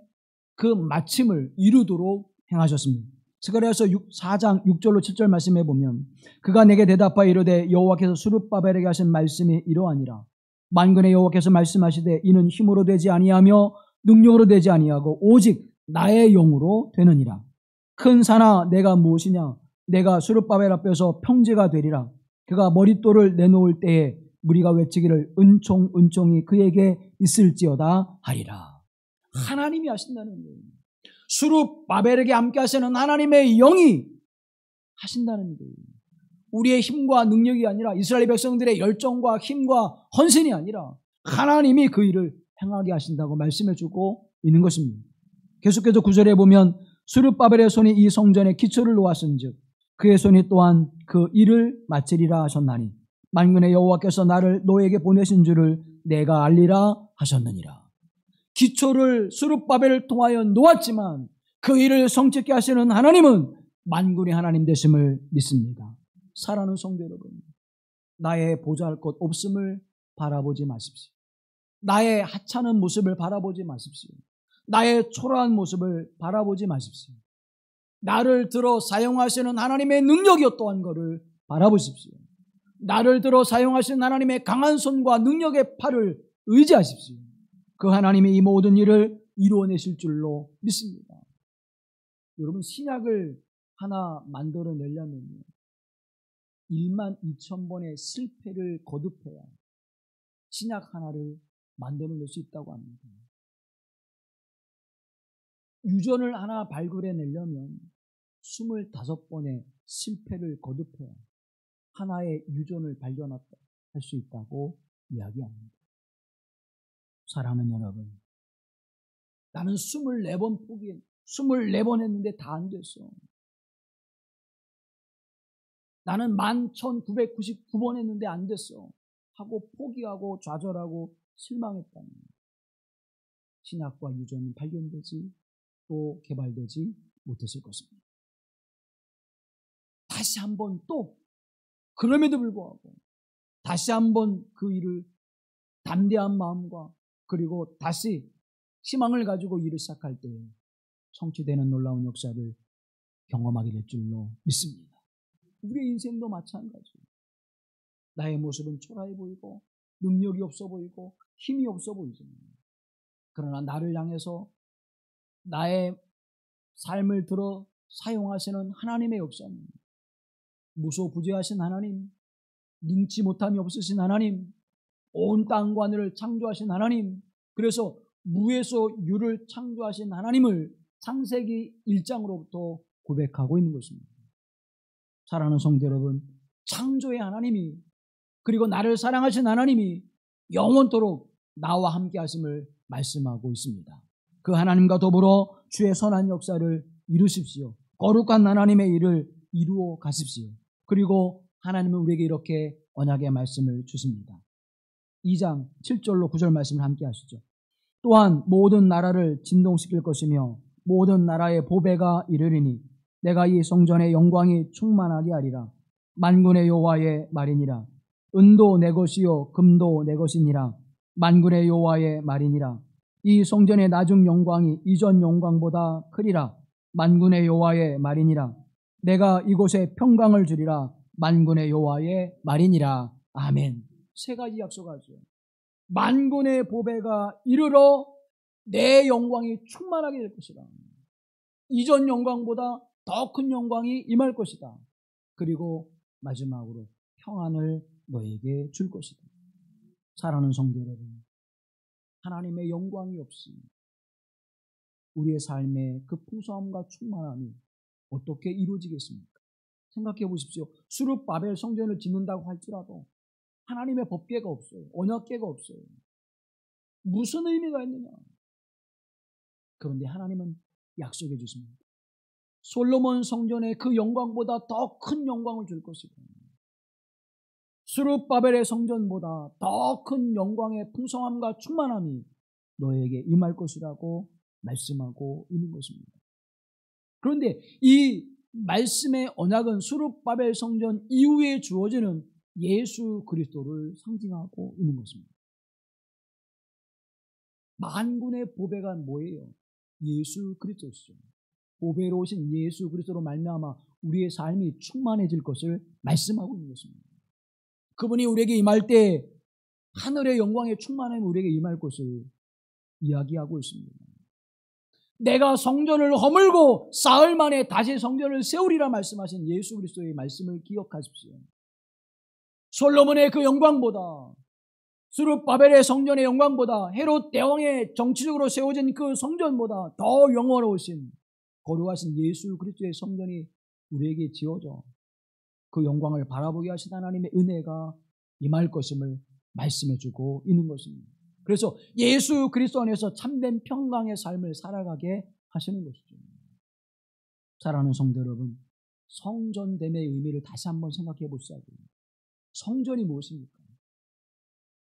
그 마침을 이루도록 행하셨습니다. 스가랴서 4장 6절로 7절 말씀해 보면 그가 내게 대답하여 이르되 여호와께서 스룹바벨에게 하신 말씀이 이러하니라. 만군의 여호와께서 말씀하시되 이는 힘으로 되지 아니하며 능력으로 되지 아니하고 오직 나의 영으로 되느니라. 큰 산아 내가 무엇이냐? 내가 스룹바벨 앞에서 평지가 되리라. 그가 머릿돌을 내놓을 때에 무리가 외치기를 은총 은총이 그에게 있을지어다 하리라. 하나님이 하신다는 거예요. 스룹바벨에게 함께 하시는 하나님의 영이 하신다는 거예요. 우리의 힘과 능력이 아니라 이스라엘 백성들의 열정과 힘과 헌신이 아니라 하나님이 그 일을 행하게 하신다고 말씀해 주고 있는 것입니다. 계속해서 9절에 보면 스룹바벨의 손이 이 성전에 기초를 놓았은즉 그의 손이 또한 그 일을 마치리라 하셨나니 만군의 여호와께서 나를 너에게 보내신 줄을 내가 알리라 하셨느니라. 기초를 스룹바벨을 통하여 놓았지만 그 일을 성취케 하시는 하나님은 만군의 하나님 되심을 믿습니다. 사랑하는 성도 여러분, 나의 보잘것 없음을 바라보지 마십시오. 나의 하찮은 모습을 바라보지 마십시오. 나의 초라한 모습을 바라보지 마십시오. 나를 들어 사용하시는 하나님의 능력이 어떠한 것을 바라보십시오. 나를 들어 사용하시는 하나님의 강한 손과 능력의 팔을 의지하십시오. 그 하나님이 이 모든 일을 이루어내실 줄로 믿습니다. 여러분, 신약을 하나 만들어내려면요 12,000번의 실패를 거듭해야 신약 하나를 만들어낼 수 있다고 합니다. 유전을 하나 발굴해내려면 25번의 실패를 거듭해야 하나의 유전을 발견할 수 있다고 이야기합니다. 사랑하는 여러분, 나는 24번 했는데 다 안 됐어. 나는 11,999번 했는데 안 됐어 하고 포기하고 좌절하고 실망했다니 신약과 유전은 발견되지 또 개발되지 못했을 것입니다. 다시 한번 또 그럼에도 불구하고 다시 한번 그 일을 담대한 마음과 그리고 다시 희망을 가지고 일을 시작할 때 성취되는 놀라운 역사를 경험하게 될 줄로 믿습니다. 우리의 인생도 마찬가지예요. 나의 모습은 초라해 보이고 능력이 없어 보이고 힘이 없어 보이지만 그러나 나를 향해서 나의 삶을 들어 사용하시는 하나님의 역사는 무소부재하신 하나님, 능치 못함이 없으신 하나님, 온 땅과 하늘을 창조하신 하나님, 그래서 무에서 유를 창조하신 하나님을 창세기 1장으로부터 고백하고 있는 것입니다. 사랑하는 성도 여러분, 창조의 하나님이 그리고 나를 사랑하신 하나님이 영원토록 나와 함께 하심을 말씀하고 있습니다. 그 하나님과 더불어 주의 선한 역사를 이루십시오. 거룩한 하나님의 일을 이루어 가십시오. 그리고 하나님은 우리에게 이렇게 언약의 말씀을 주십니다. 2장 7절로 9절 말씀을 함께 하시죠. 또한 모든 나라를 진동시킬 것이며 모든 나라의 보배가 이르리니 내가 이 성전의 영광이 충만하게 하리라. 만군의 여호와의 말이니라. 은도 내 것이요 금도 내 것이니라. 만군의 여호와의 말이니라. 이 성전의 나중 영광이 이전 영광보다 크리라. 만군의 여호와의 말이니라. 내가 이곳에 평강을 주리라. 만군의 여호와의 말이니라. 아멘. 세 가지 약속하죠. 만군의 보배가 이르러 내 영광이 충만하게 될 것이다. 이전 영광보다 더 큰 영광이 임할 것이다. 그리고 마지막으로 평안을 너에게 줄 것이다. 사랑하는 성도 여러분, 하나님의 영광이 없이 우리의 삶의 그 풍성함과 충만함이 어떻게 이루어지겠습니까? 생각해 보십시오. 수룹바벨 성전을 짓는다고 할지라도 하나님의 법궤가 없어요. 언약궤가 없어요. 무슨 의미가 있느냐? 그런데 하나님은 약속해 주십니다. 솔로몬 성전의 그 영광보다 더 큰 영광을 줄 것이고 수룹바벨의 성전보다 더 큰 영광의 풍성함과 충만함이 너에게 임할 것이라고 말씀하고 있는 것입니다. 그런데 이 말씀의 언약은 수룹바벨 성전 이후에 주어지는 예수 그리스도를 상징하고 있는 것입니다. 만군의 보배가 뭐예요? 예수 그리스도시죠. 보배로 오신 예수 그리스도로 말미암아 우리의 삶이 충만해질 것을 말씀하고 있는 것입니다. 그분이 우리에게 임할 때 하늘의 영광의 충만함이 우리에게 임할 것을 이야기하고 있습니다. 내가 성전을 허물고 사흘 만에 다시 성전을 세우리라 말씀하신 예수 그리스도의 말씀을 기억하십시오. 솔로몬의 그 영광보다 수룹바벨의 성전의 영광보다 헤롯 대왕의 정치적으로 세워진 그 성전보다 더 영원하신 거룩하신 예수 그리스도의 성전이 우리에게 지어져 그 영광을 바라보게 하신 하나님의 은혜가 임할 것임을 말씀해주고 있는 것입니다. 그래서 예수 그리스도 안에서 참된 평강의 삶을 살아가게 하시는 것이죠. 사랑하는 성도 여러분, 성전됨의 의미를 다시 한번 생각해 보시죠. 성전이 무엇입니까?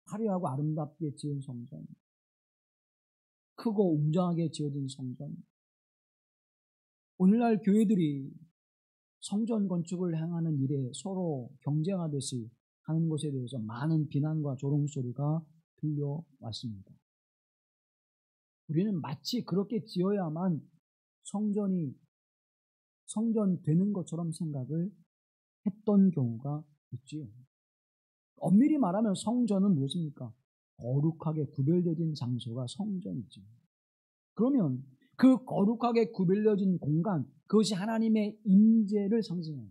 화려하고 아름답게 지은 성전, 크고 웅장하게 지어진 성전. 오늘날 교회들이 성전 건축을 행하는 일에 서로 경쟁하듯이 하는 것에 대해서 많은 비난과 조롱소리가 들려왔습니다. 우리는 마치 그렇게 지어야만 성전 되는 것처럼 생각을 했던 경우가 있지요. 엄밀히 말하면 성전은 무엇입니까? 거룩하게 구별되어진 장소가 성전이지. 그러면 그 거룩하게 구별되어진 공간, 그것이 하나님의 임재를 상징해요.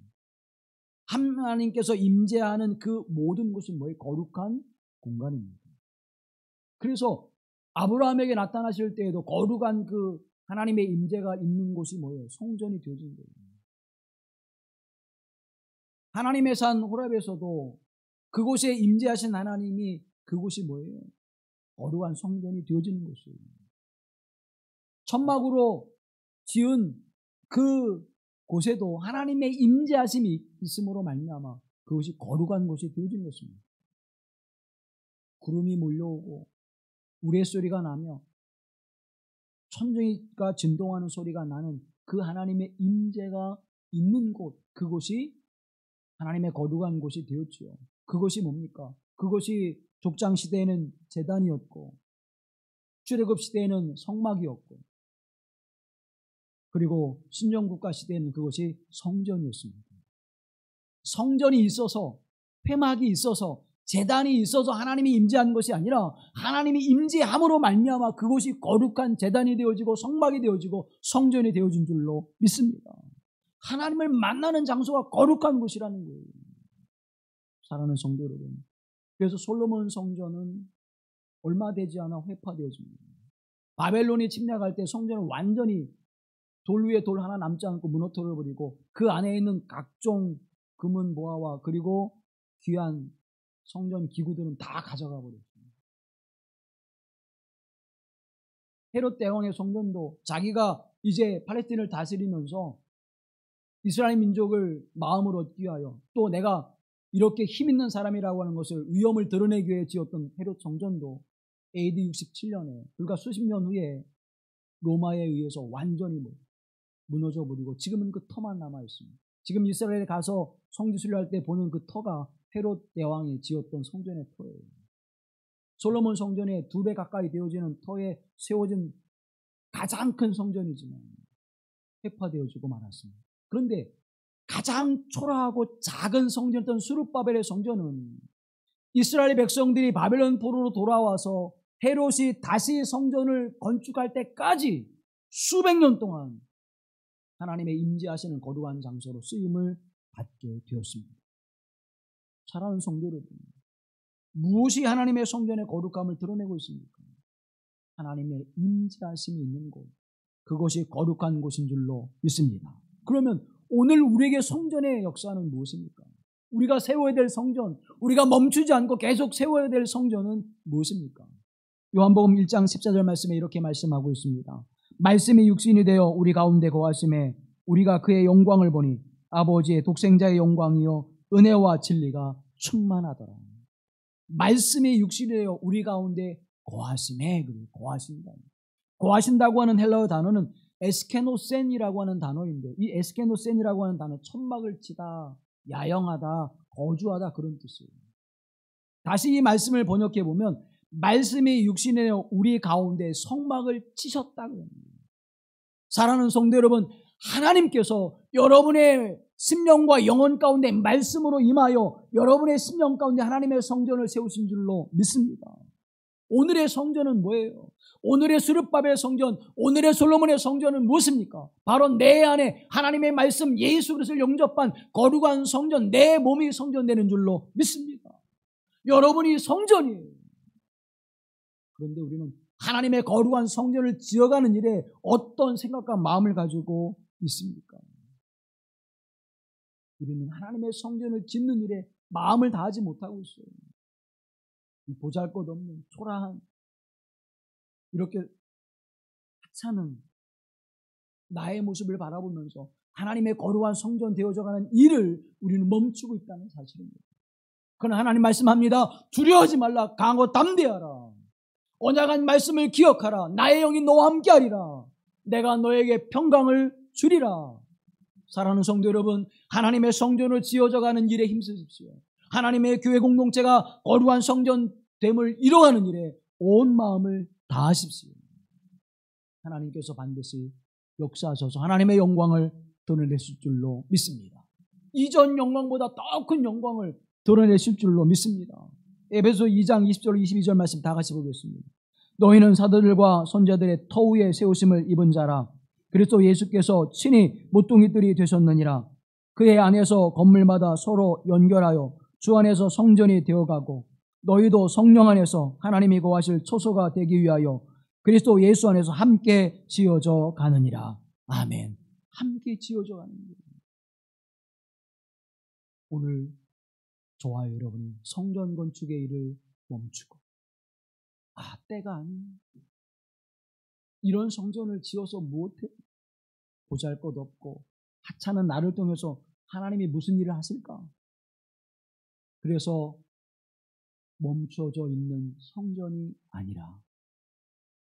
하나님께서 임재하는 그 모든 곳이 뭐예요? 거룩한 공간입니다. 그래서 아브라함에게 나타나실 때에도 거룩한 그 하나님의 임재가 있는 곳이 뭐예요? 성전이 되어진 거예요. 하나님의 산 호렙에서도 그곳에 임재하신 하나님이 그곳이 뭐예요? 거룩한 성전이 되어지는 곳이에요. 천막으로 지은 그 곳에도 하나님의 임재하심이 있음으로 말미암아 그것이 거룩한 곳이 되어진 것입니다. 구름이 몰려오고 우레소리가 나며 천둥이가 진동하는 소리가 나는 그 하나님의 임재가 있는 곳, 그곳이 하나님의 거룩한 곳이 되었지요. 그것이 뭡니까? 그것이 족장 시대에는 제단이었고 출애굽 시대에는 성막이었고 그리고 신정국가 시대에는 그것이 성전이었습니다. 성전이 있어서 회막이 있어서 제단이 있어서 하나님이 임재한 것이 아니라 하나님이 임재함으로 말미암아 그것이 거룩한 제단이 되어지고 성막이 되어지고 성전이 되어진 줄로 믿습니다. 하나님을 만나는 장소가 거룩한 곳이라는 거예요. 사랑하는 성도 여러분, 그래서 솔로몬 성전은 얼마 되지 않아 회파되어집니다. 바벨론이 침략할 때 성전은 완전히 돌 위에 돌 하나 남지 않고 무너뜨려 버리고 그 안에 있는 각종 금은 보화와 그리고 귀한 성전 기구들은 다 가져가 버렸습니다. 헤롯 대왕의 성전도 자기가 이제 팔레스틴을 다스리면서 이스라엘 민족을 마음으로 얻기 위하여 또 내가 이렇게 힘 있는 사람이라고 하는 것을 위엄을 드러내기 위해 지었던 헤롯 성전도 AD 67년에 불과 수십 년 후에 로마에 의해서 완전히 무너져 버리고 지금은 그 터만 남아 있습니다. 지금 이스라엘에 가서 성지순례할 때 보는 그 터가 헤롯 대왕이 지었던 성전의 터예요. 솔로몬 성전의 2배 가까이 되어지는 터에 세워진 가장 큰 성전이지만 회파되어지고 말았습니다. 그런데 가장 초라하고 작은 성전이었던 수룹바벨의 성전은 이스라엘 백성들이 바벨론 포로로 돌아와서 헤롯이 다시 성전을 건축할 때까지 수백 년 동안 하나님의 임재하시는 거룩한 장소로 쓰임을 받게 되었습니다. 사랑하는 성도 여러분, 무엇이 하나님의 성전의 거룩함을 드러내고 있습니까? 하나님의 임재하심이 있는 곳, 그것이 거룩한 곳인 줄로 믿습니다. 그러면 오늘 우리에게 성전의 역사는 무엇입니까? 우리가 세워야 될 성전, 우리가 멈추지 않고 계속 세워야 될 성전은 무엇입니까? 요한복음 1장 14절 말씀에 이렇게 말씀하고 있습니다. 말씀이 육신이 되어 우리 가운데 거하심에 우리가 그의 영광을 보니 아버지의 독생자의 영광이요 은혜와 진리가 충만하더라. 말씀이 육신이 되어 우리 가운데 거하심에, 거하신다. 거하신다고 하는 헬라어 단어는 에스케노센이라고 하는 단어인데, 이 에스케노센이라고 하는 단어, 천막을 치다, 야영하다, 거주하다, 그런 뜻이에요. 다시 이 말씀을 번역해 보면 말씀이 육신이 되어 우리 가운데 성막을 치셨다고 합니다. 사랑하는 성도 여러분, 하나님께서 여러분의 심령과 영혼 가운데 말씀으로 임하여 여러분의 심령 가운데 하나님의 성전을 세우신 줄로 믿습니다. 오늘의 성전은 뭐예요? 오늘의 수르바벨 성전, 오늘의 솔로몬의 성전은 무엇입니까? 바로 내 안에 하나님의 말씀 예수 그리스도를 영접한 거룩한 성전, 내 몸이 성전되는 줄로 믿습니다. 여러분이 성전이에요. 그런데 우리는 하나님의 거룩한 성전을 지어가는 일에 어떤 생각과 마음을 가지고 있습니까? 우리는 하나님의 성전을 짓는 일에 마음을 다하지 못하고 있어요. 보잘것없는 초라한 이렇게 하찮은 나의 모습을 바라보면서 하나님의 거룩한 성전 되어져가는 일을 우리는 멈추고 있다는 사실입니다. 그러나 하나님 말씀합니다. 두려워하지 말라. 강하고 담대하라. 언약한 말씀을 기억하라. 나의 영이 너와 함께하리라. 내가 너에게 평강을 주리라. 사랑하는 성도 여러분, 하나님의 성전을 지어져가는 일에 힘쓰십시오. 하나님의 교회 공동체가 거룩한 성전됨을 이뤄가는 일에 온 마음을 다하십시오. 하나님께서 반드시 역사하셔서 하나님의 영광을 드러내실 줄로 믿습니다. 이전 영광보다 더 큰 영광을 드러내실 줄로 믿습니다. 에베소 2장 20절 22절 말씀 다 같이 보겠습니다. 너희는 사도들과 선자들의 터위에 세우심을 입은 자라. 그리스도 예수께서 친히 모퉁이들이 되셨느니라. 그의 안에서 건물마다 서로 연결하여 주 안에서 성전이 되어가고 너희도 성령 안에서 하나님이 거하실 초소가 되기 위하여 그리스도 예수 안에서 함께 지어져 가느니라. 아멘. 함께 지어져 가는 거예요. 오늘 저와 여러분이 성전 건축의 일을 멈추고 때가 아니에요. 이런 성전을 지어서 무엇해? 보잘것없고 하찮은 나를 통해서 하나님이 무슨 일을 하실까? 그래서 멈춰져 있는 성전이 아니라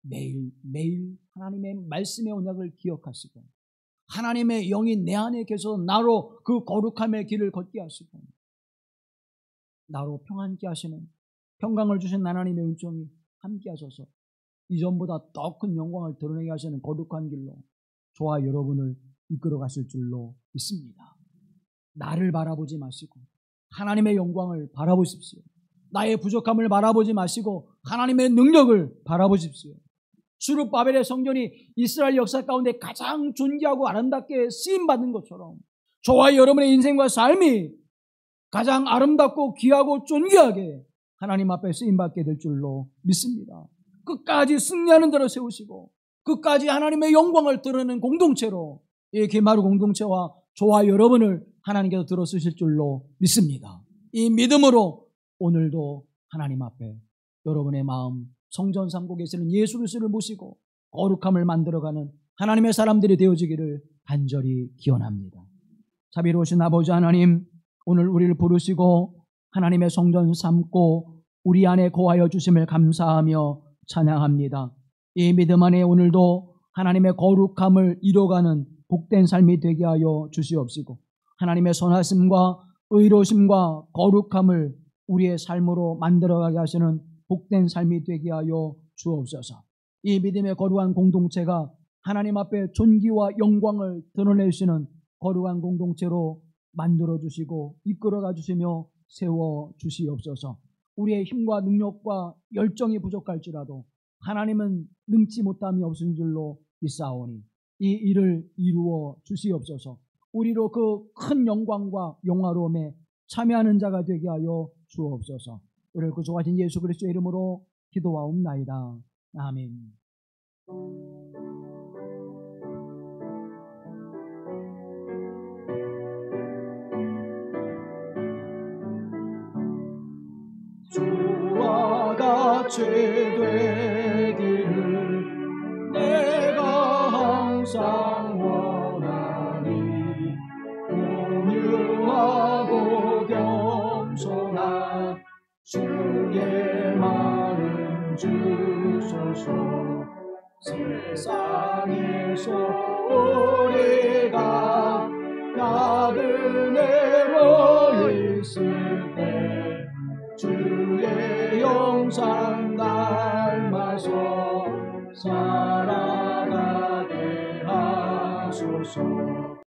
매일 하나님의 말씀의 언약을 기억하시고 하나님의 영이 내 안에 계셔서 나로 그 거룩함의 길을 걷게 하시고 나로 평안케 하시는 평강을 주신 하나님의 은총이 함께 하셔서 이전보다 더 큰 영광을 드러내게 하시는 거룩한 길로 저와 여러분을 이끌어 가실 줄로 믿습니다. 나를 바라보지 마시고 하나님의 영광을 바라보십시오. 나의 부족함을 바라보지 마시고 하나님의 능력을 바라보십시오. 수르바벨의 성전이 이스라엘 역사 가운데 가장 존귀하고 아름답게 쓰임받은 것처럼 저와 여러분의 인생과 삶이 가장 아름답고 귀하고 존귀하게 하나님 앞에 쓰임받게 될 줄로 믿습니다. 끝까지 승리하는 대로 세우시고 끝까지 하나님의 영광을 드러내는 공동체로 이 기마루 공동체와 저와 여러분을 하나님께서 들어쓰실 줄로 믿습니다. 이 믿음으로 오늘도 하나님 앞에 여러분의 마음 성전 삼고 계시는 예수 그리스도를 모시고 거룩함을 만들어가는 하나님의 사람들이 되어지기를 간절히 기원합니다. 자비로우신 아버지 하나님, 오늘 우리를 부르시고 하나님의 성전 삼고 우리 안에 거하여 주심을 감사하며 찬양합니다. 이 믿음 안에 오늘도 하나님의 거룩함을 이뤄가는 복된 삶이 되게 하여 주시옵시고 하나님의 선하심과 의로심과 거룩함을 우리의 삶으로 만들어가게 하시는 복된 삶이 되게 하여 주옵소서. 이 믿음의 거룩한 공동체가 하나님 앞에 존귀와 영광을 드러내시는 거룩한 공동체로 만들어주시고 이끌어가 주시며 세워주시옵소서. 우리의 힘과 능력과 열정이 부족할지라도 하나님은 능치 못함이 없은 줄로 믿사오니 이 일을 이루어 주시옵소서. 우리로 그 큰 영광과 영화로움에 참여하는 자가 되게 하여 주옵소서. 우리를 구속하신 예수 그리스도의 이름으로 기도하옵나이다. 아멘. 주와 같이 되기를 내가 항상 원하니 온유하고 겸손한 주의 마음 주소서. 세상에서 우리가 나그네로 있을 때 주의 영상 닮아서 살아가게 하소서.